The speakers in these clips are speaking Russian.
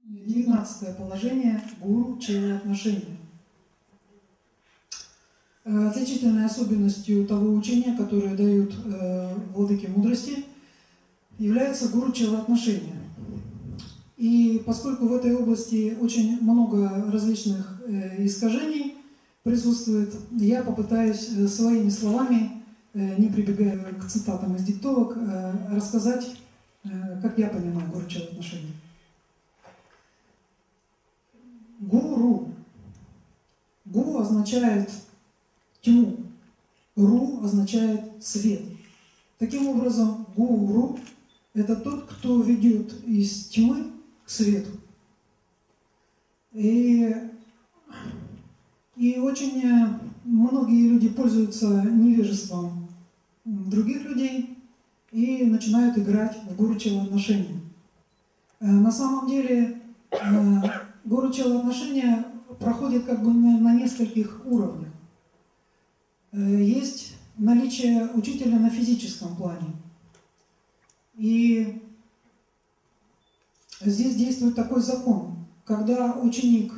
19 положение гуру-чела отношения. Отличительной особенностью того учения, которое дают владыки мудрости, является гуру-чела отношения. И поскольку в этой области очень много различных искажений присутствует, я попытаюсь своими словами, не прибегая к цитатам из диктовок, рассказать, как я понимаю гуру-чела отношения. Гуру. Гу означает тьму, ру означает свет. Таким образом, гуру – это тот, кто ведет из тьмы к свету. И очень многие люди пользуются невежеством других людей и начинают играть в гуру-чела отношения. На самом деле гуру-чела отношения проходит как бы на нескольких уровнях. Есть наличие учителя на физическом плане. И здесь действует такой закон. Когда ученик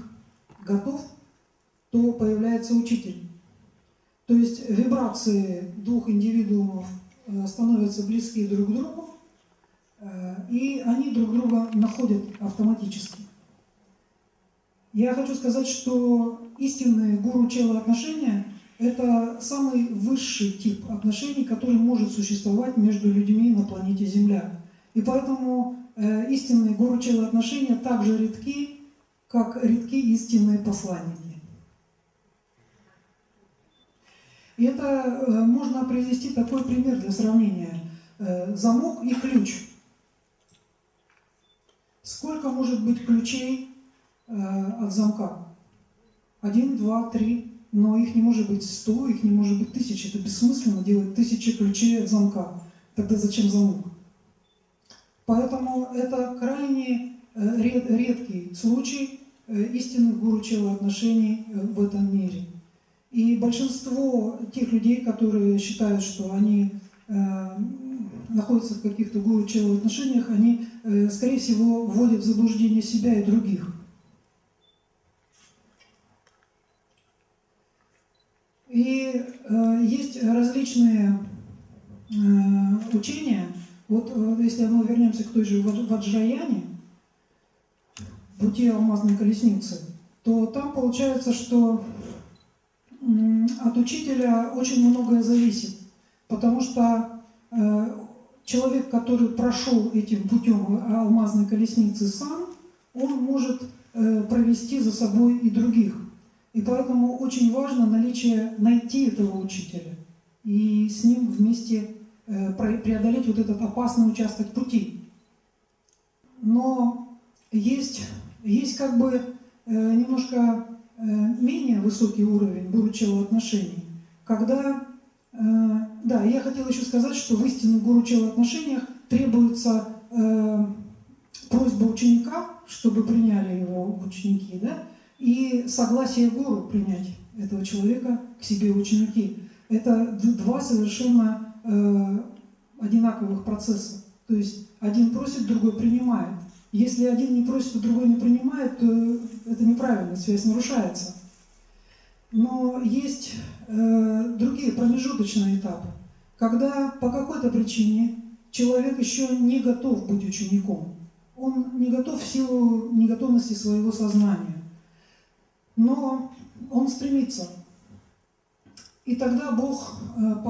готов, то появляется учитель. То есть вибрации двух индивидуумов становятся близки друг к другу, и они друг друга находят автоматически. Я хочу сказать, что истинные гуру-чела отношения – это самый высший тип отношений, который может существовать между людьми на планете Земля. И поэтому истинные гуру-чела отношения так же редки, как редки истинные посланники. И это можно привести такой пример для сравнения. Замок и ключ. Сколько может быть ключей от замка? 1, 2, 3. Но их не может быть 100, их не может быть 1000. Это бессмысленно делать 1000 ключей от замка. Тогда зачем замок? Поэтому это крайне редкий случай истинных гуру-чела отношений в этом мире. И большинство тех людей, которые считают, что они находятся в каких-то гуру-чела отношениях, они, скорее всего, вводят в заблуждение себя и других. И есть различные учения. Вот если мы вернемся к той же Ваджраяне, пути алмазной колесницы, то там получается, что от учителя очень многое зависит. Потому что человек, который прошел этим путем алмазной колесницы сам, он может провести за собой и других. И поэтому очень важно найти этого учителя и с ним вместе преодолеть вот этот опасный участок пути. Но есть как бы немножко менее высокий уровень гуру-чела отношений, когда, да, я хотела еще сказать, что в истинных гуру-чела отношениях требуется просьба ученика, чтобы приняли его ученики, да, и согласие гуру принять этого человека к себе ученики. Это два совершенно одинаковых процесса. То есть один просит, другой принимает. Если один не просит, а другой не принимает, то это неправильно, связь нарушается. Но есть другие промежуточные этапы, когда по какой-то причине человек еще не готов быть учеником. Он не готов в силу неготовности своего сознания. Но он стремится. И тогда Бог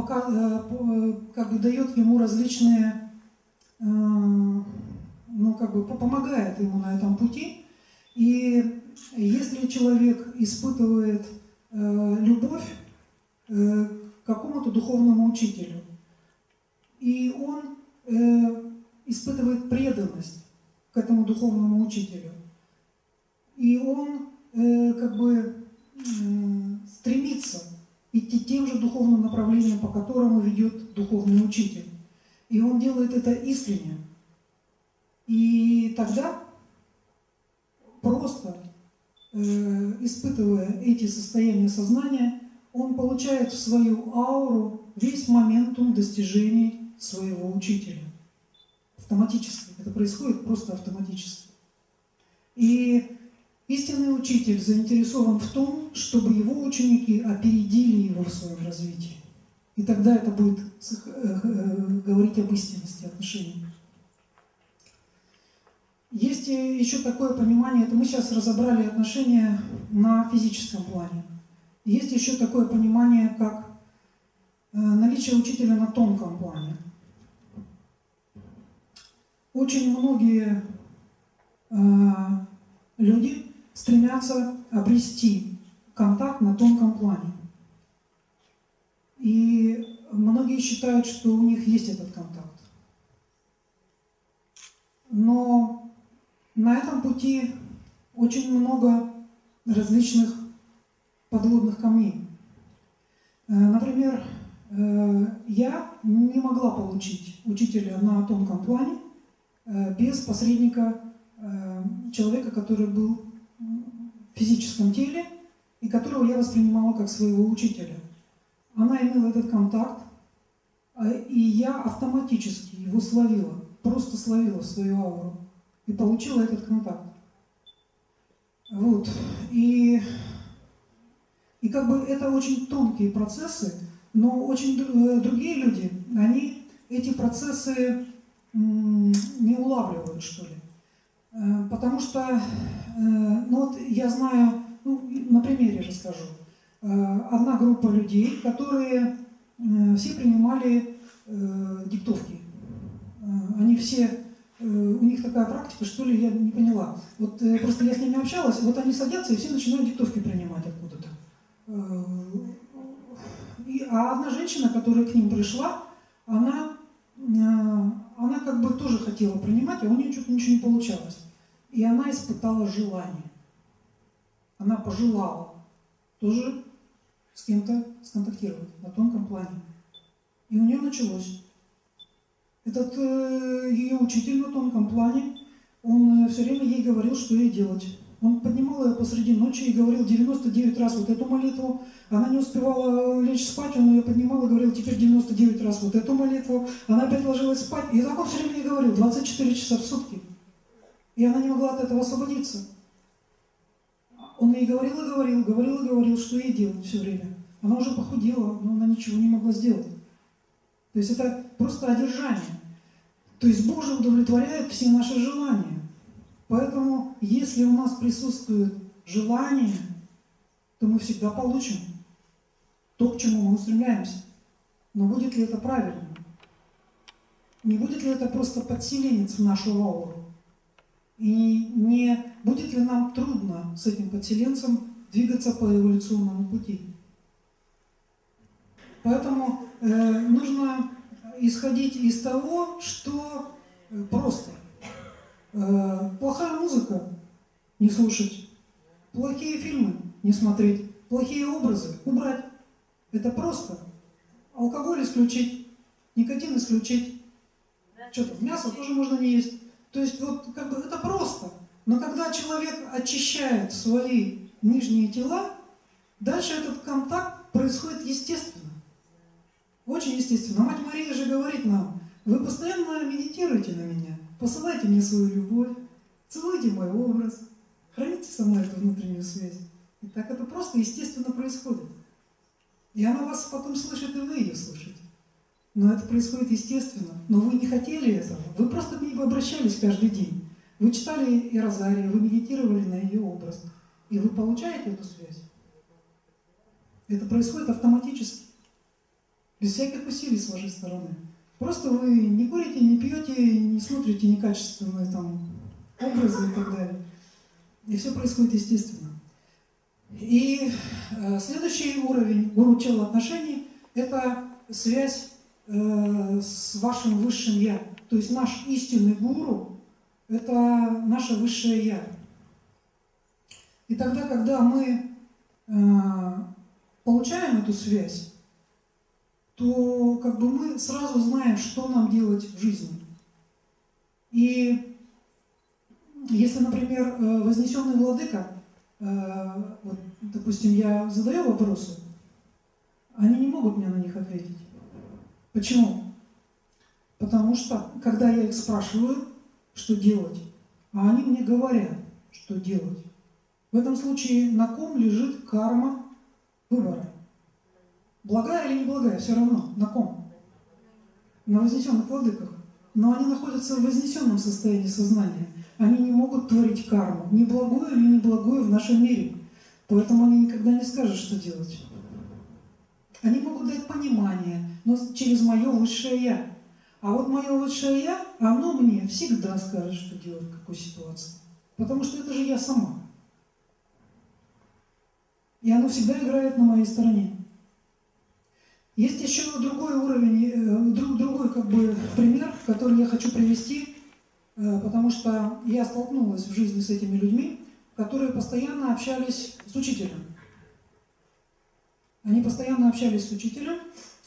как бы дает ему различные, помогает ему на этом пути. И если человек испытывает любовь к какому-то духовному учителю, и он испытывает преданность к этому духовному учителю, и он стремится идти тем же духовным направлением, по которому ведет духовный учитель. И он делает это искренне. И тогда, просто испытывая эти состояния сознания, он получает в свою ауру весь моментум достижений своего учителя. Автоматически. Это происходит просто автоматически. И истинный учитель заинтересован в том, чтобы его ученики опередили его в своем развитии. И тогда это будет говорить об истинности отношений. Есть еще такое понимание, это мы сейчас разобрали отношения на физическом плане. Есть еще такое понимание, как наличие учителя на тонком плане. Очень многие люди стремятся обрести контакт на тонком плане. И многие считают, что у них есть этот контакт. Но на этом пути очень много различных подводных камней. Например, я не могла получить учителя на тонком плане без посредника человека, который был в физическом теле и которого я воспринимала как своего учителя. Она имела этот контакт, и я автоматически его словила, просто словила в свою ауру и получила этот контакт. Вот. И как бы это очень тонкие процессы, но очень другие люди, они эти процессы не улавливают, что ли. Потому что, ну вот я знаю, ну, на примере расскажу. Одна группа людей, которые все принимали диктовки. Они все, у них такая практика, что ли, я не поняла. Вот просто я с ними общалась, вот они садятся и все начинают диктовки принимать откуда-то. А одна женщина, которая к ним пришла, она как бы тоже хотела принимать, а у нее что-то ничего не получалось. И она испытала желание. Она пожелала тоже с кем-то сконтактировать на тонком плане. И у нее началось. Этот ее учитель на тонком плане, он все время ей говорил, что ей делать. Он поднимал ее посреди ночи и говорил 99 раз вот эту молитву. Она не успевала лечь спать, он ее поднимал и говорил теперь 99 раз вот эту молитву. Она опять ложилась спать. И так он все время ей говорил 24 часа в сутки. И она не могла от этого освободиться. Он ей говорил, что ей делать все время. Она уже похудела, но она ничего не могла сделать. То есть это просто одержание. То есть Бог же удовлетворяет все наши желания. Поэтому, если у нас присутствует желание, то мы всегда получим то, к чему мы устремляемся. Но будет ли это правильно? Не будет ли это просто подселенец в нашу ауру? И не будет ли нам трудно с этим подселенцем двигаться по эволюционному пути? Поэтому нужно исходить из того, что просто. Плохая музыка не слушать, плохие фильмы не смотреть, плохие образы убрать. Это просто. Алкоголь исключить, никотин исключить. Что-то, мясо тоже можно не есть. То есть вот как бы это просто. Но когда человек очищает свои нижние тела, дальше этот контакт происходит естественно. Очень естественно. Мать Мария же говорит нам: вы постоянно медитируйте на меня, посылайте мне свою любовь, целуйте мой образ, храните со мной эту внутреннюю связь. И так это просто естественно происходит. И она вас потом слышит, и вы ее слышите. Но это происходит естественно. Но вы не хотели этого. Вы просто к ней обращались каждый день. Вы читали и розарий, вы медитировали на ее образ. И вы получаете эту связь. Это происходит автоматически. Без всяких усилий с вашей стороны. Просто вы не курите, не пьете, не смотрите некачественные там образы и так далее. И все происходит естественно. И следующий уровень гуру-чела отношений – это связь с вашим высшим Я. То есть наш истинный гуру – это наше высшее Я. И тогда, когда мы получаем эту связь, то как бы мы сразу знаем, что нам делать в жизни. И если, например, вознесенный владыка, вот, допустим, я задаю вопросы, они не могут мне на них ответить. Почему? Потому что, когда я их спрашиваю, что делать, а они мне говорят, что делать. В этом случае на ком лежит карма выбора? Благая или неблагая, все равно. На ком? На вознесенных владыках. Но они находятся в вознесенном состоянии сознания. Они не могут творить карму, ни благую или неблагую в нашем мире. Поэтому они никогда не скажут, что делать. Они могут дать понимание, но через мое высшее Я. А вот мое высшее Я, оно мне всегда скажет, что делать в какой ситуации. Потому что это же я сама. И оно всегда играет на моей стороне. Есть еще другой уровень, другой пример, который я хочу привести, потому что я столкнулась в жизни с этими людьми, которые постоянно общались с учителем. Они постоянно общались с учителем,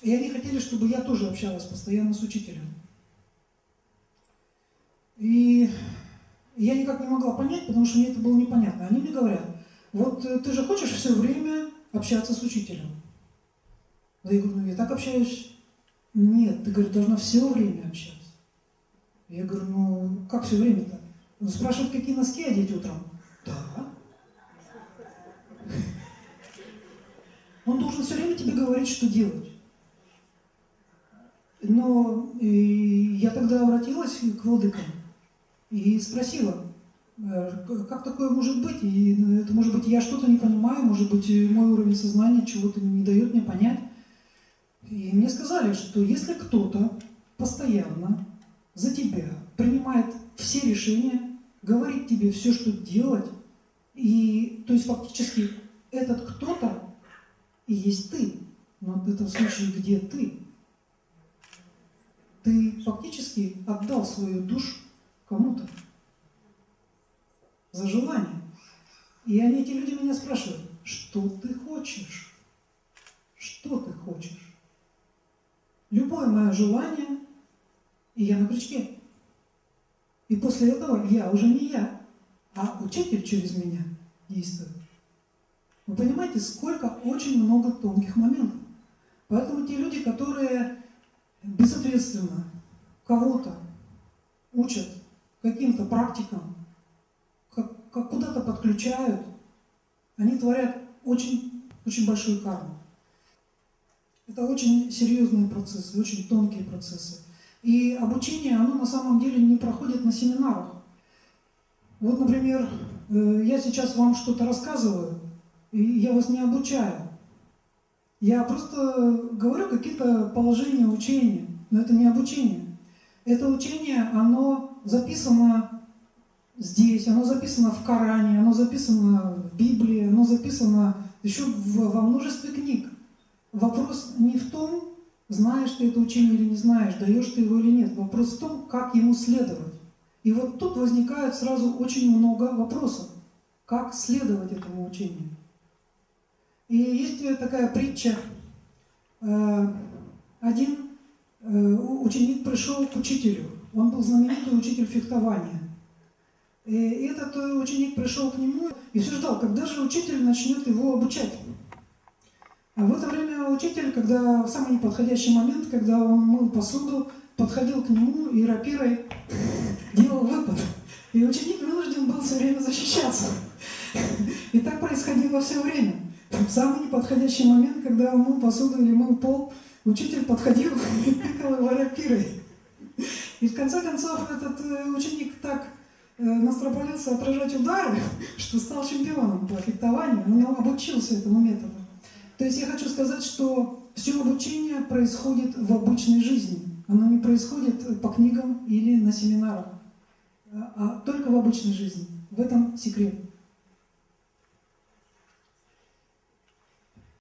и они хотели, чтобы я тоже общалась постоянно с учителем. И я никак не могла понять, потому что мне это было непонятно. Они мне говорят: вот ты же хочешь все время общаться с учителем? Да я говорю: ну я так общаюсь. Нет, ты, говорит, должна все время общаться. Я говорю: ну как все время-то? Он спрашивает, какие носки одеть утром. Да. Он должен все время тебе говорить, что делать. Но я тогда обратилась к владыкам и спросила, как такое может быть? И это, может быть, я что-то не понимаю, может быть, мой уровень сознания чего-то не дает мне понять. И мне сказали, что если кто-то постоянно за тебя принимает все решения, говорит тебе все, что делать, и, то есть фактически этот кто-то и есть ты. Но это в случае, где ты. Ты фактически отдал свою душу кому-то за желание. И эти люди меня спрашивают: что ты хочешь? Что ты хочешь? Любое мое желание, и я на крючке. И после этого я уже не я, а учитель через меня действует. Вы понимаете, сколько очень много тонких моментов. Поэтому те люди, которые безответственно кого-то учат каким-то практикам, как куда-то подключают, они творят очень, очень большую карму. Это очень серьезные процессы, очень тонкие процессы. И обучение, оно на самом деле не проходит на семинарах. Вот, например, я сейчас вам что-то рассказываю, и я вас не обучаю. Я просто говорю какие-то положения, учения, но это не обучение. Это учение, оно записано здесь, оно записано в Коране, оно записано в Библии, оно записано еще во множестве книг. Вопрос не в том, знаешь ты это учение или не знаешь, даешь ты его или нет. Вопрос в том, как ему следовать. И вот тут возникает сразу очень много вопросов. Как следовать этому учению? И есть такая притча. Один ученик пришел к учителю. Он был знаменитый учитель фехтования. И этот ученик пришел к нему и все ждал, когда же учитель начнет его обучать. А в это время учитель, когда в самый неподходящий момент, когда он мыл посуду, подходил к нему и рапирой делал выпад. И ученик вынужден был все время защищаться. И так происходило все время. В самый неподходящий момент, когда он мыл посуду или мыл пол, учитель подходил и тыкал его рапирой. И в конце концов этот ученик так настропалился отражать удары, что стал чемпионом по фехтованию. Он обучился этому методу. То есть я хочу сказать, что все обучение происходит в обычной жизни. Оно не происходит по книгам или на семинарах, а только в обычной жизни. В этом секрет.